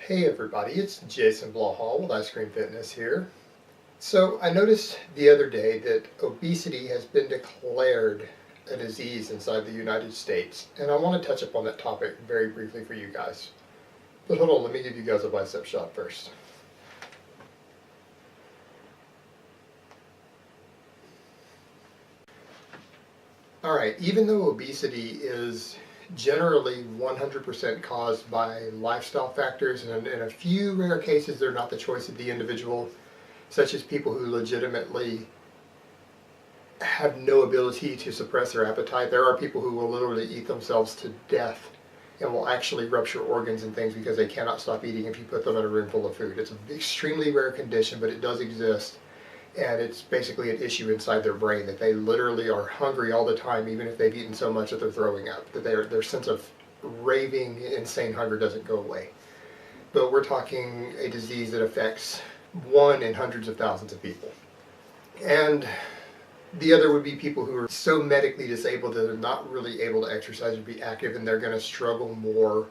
Hey everybody, it's Jason Blaha with Ice Cream Fitness here. So I noticed the other day that obesity has been declared a disease inside the United States, and I want to touch upon that topic very briefly for you guys. But hold on, let me give you guys a bicep shot first. Alright, even though obesity is generally 100% caused by lifestyle factors, and in a few rare cases they're not the choice of the individual, such as people who legitimately have no ability to suppress their appetite. There are people who will literally eat themselves to death and will actually rupture organs and things because they cannot stop eating if you put them in a room full of food. It's an extremely rare condition, but it does exist. And it's basically an issue inside their brain that they literally are hungry all the time, even if they've eaten so much that they're throwing up, that their sense of raving, insane hunger doesn't go away. But we're talking a disease that affects one in hundreds of thousands of people. And the other would be people who are so medically disabled that they're not really able to exercise or be active, and they're going to struggle more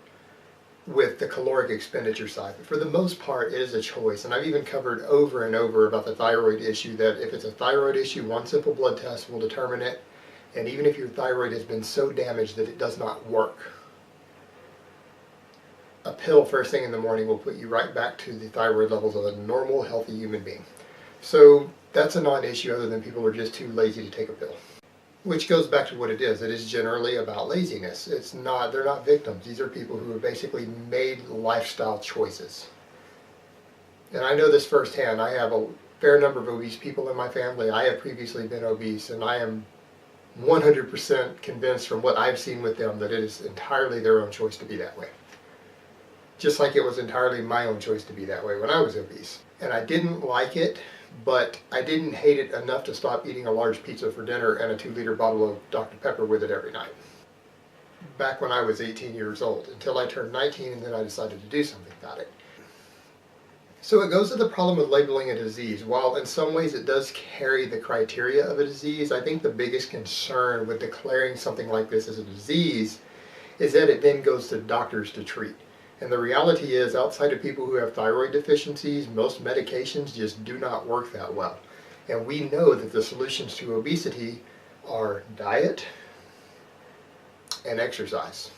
with the caloric expenditure side. But for the most part, it is a choice. And I've even covered over and over about the thyroid issue, that if it's a thyroid issue, one simple blood test will determine it. And even if your thyroid has been so damaged that it does not work, a pill first thing in the morning will put you right back to the thyroid levels of a normal, healthy human being. So that's a non-issue, other than people are just too lazy to take a pill. Which goes back to what it is. It is generally about laziness. They're not victims. These are people who have basically made lifestyle choices. And I know this firsthand. I have a fair number of obese people in my family. I have previously been obese, and I am 100% convinced from what I've seen with them that it is entirely their own choice to be that way. Just like it was entirely my own choice to be that way when I was obese. And I didn't like it, but I didn't hate it enough to stop eating a large pizza for dinner and a 2-liter bottle of Dr. Pepper with it every night. Back when I was 18 years old, until I turned 19, and then I decided to do something about it. So it goes to the problem of labeling a disease. While in some ways it does carry the criteria of a disease, I think the biggest concern with declaring something like this as a disease is that it then goes to doctors to treat. And the reality is, outside of people who have thyroid deficiencies, most medications just do not work that well. And we know that the solutions to obesity are diet and exercise.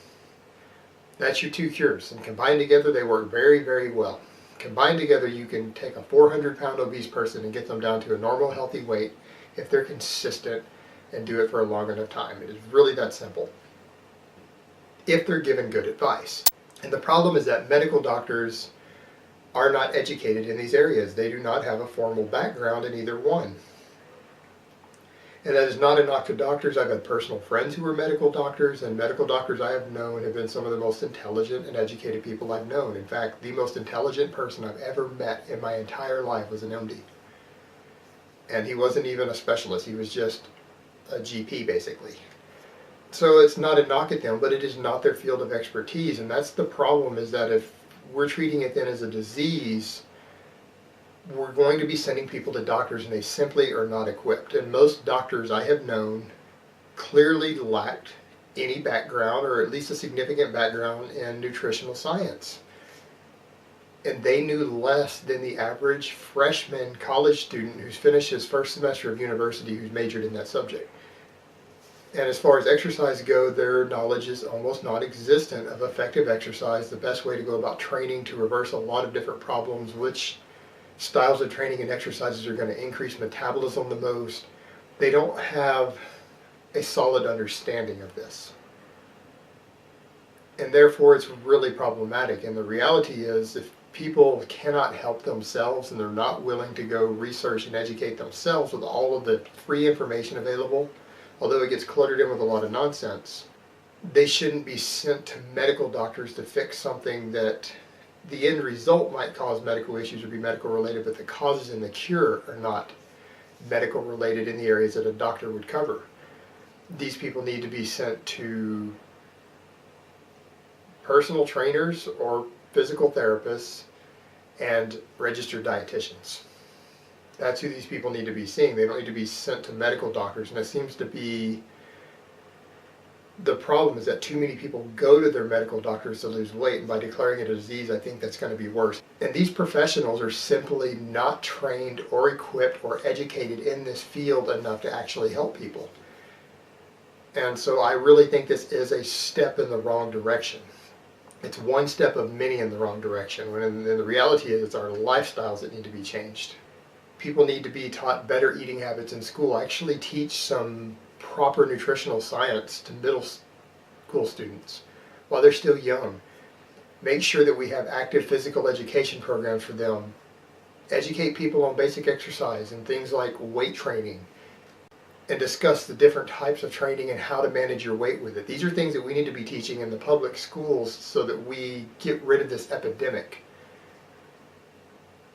That's your two cures. And combined together, they work very, very well. Combined together, you can take a 400-pound obese person and get them down to a normal, healthy weight if they're consistent and do it for a long enough time. It is really that simple, if they're given good advice. And the problem is that medical doctors are not educated in these areas. They do not have a formal background in either one. And that is not a knock to doctors. I've had personal friends who are medical doctors, and medical doctors I have known have been some of the most intelligent and educated people I've known. In fact, the most intelligent person I've ever met in my entire life was an MD. And he wasn't even a specialist. He was just a GP, basically. So it's not a knock at them, but it is not their field of expertise. And that's the problem, is that if we're treating it then as a disease, we're going to be sending people to doctors and they simply are not equipped. And most doctors I have known clearly lacked any background, or at least a significant background, in nutritional science. And they knew less than the average freshman college student who's finished his first semester of university who's majored in that subject. And as far as exercise go, their knowledge is almost non-existent of effective exercise, the best way to go about training to reverse a lot of different problems, which styles of training and exercises are going to increase metabolism the most. They don't have a solid understanding of this. And therefore it's really problematic. And the reality is, if people cannot help themselves and they're not willing to go research and educate themselves with all of the free information available, although it gets cluttered in with a lot of nonsense, they shouldn't be sent to medical doctors to fix something that the end result might cause medical issues or be medical related, but the causes and the cure are not medical related in the areas that a doctor would cover. These people need to be sent to personal trainers or physical therapists and registered dietitians. That's who these people need to be seeing. They don't need to be sent to medical doctors. And it seems to be The problem is that too many people go to their medical doctors to lose weight, and by declaring it a disease, I think that's going to be worse. And these professionals are simply not trained or equipped or educated in this field enough to actually help people. And so I really think this is a step in the wrong direction. It's one step of many in the wrong direction, when the reality is it's our lifestyles that need to be changed. People need to be taught better eating habits in school. Actually teach some proper nutritional science to middle school students while they're still young. Make sure that we have active physical education programs for them. Educate people on basic exercise and things like weight training, and discuss the different types of training and how to manage your weight with it. These are things that we need to be teaching in the public schools so that we get rid of this epidemic.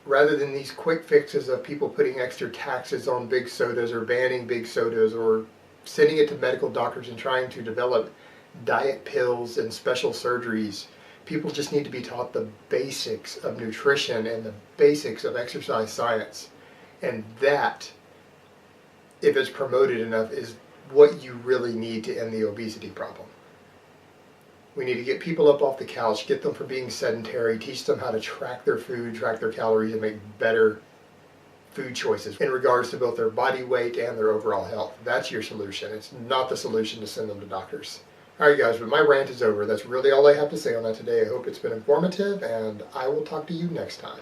Rather than these quick fixes of people putting extra taxes on big sodas or banning big sodas or sending it to medical doctors and trying to develop diet pills and special surgeries. People just need to be taught the basics of nutrition and the basics of exercise science. And that, if it's promoted enough, is what you really need to end the obesity problem. We need to get people up off the couch, get them from being sedentary, teach them how to track their food, track their calories, and make better food choices in regards to both their body weight and their overall health. That's your solution. It's not the solution to send them to doctors. Alright guys, but my rant is over. That's really all I have to say on that today. I hope it's been informative, and I will talk to you next time.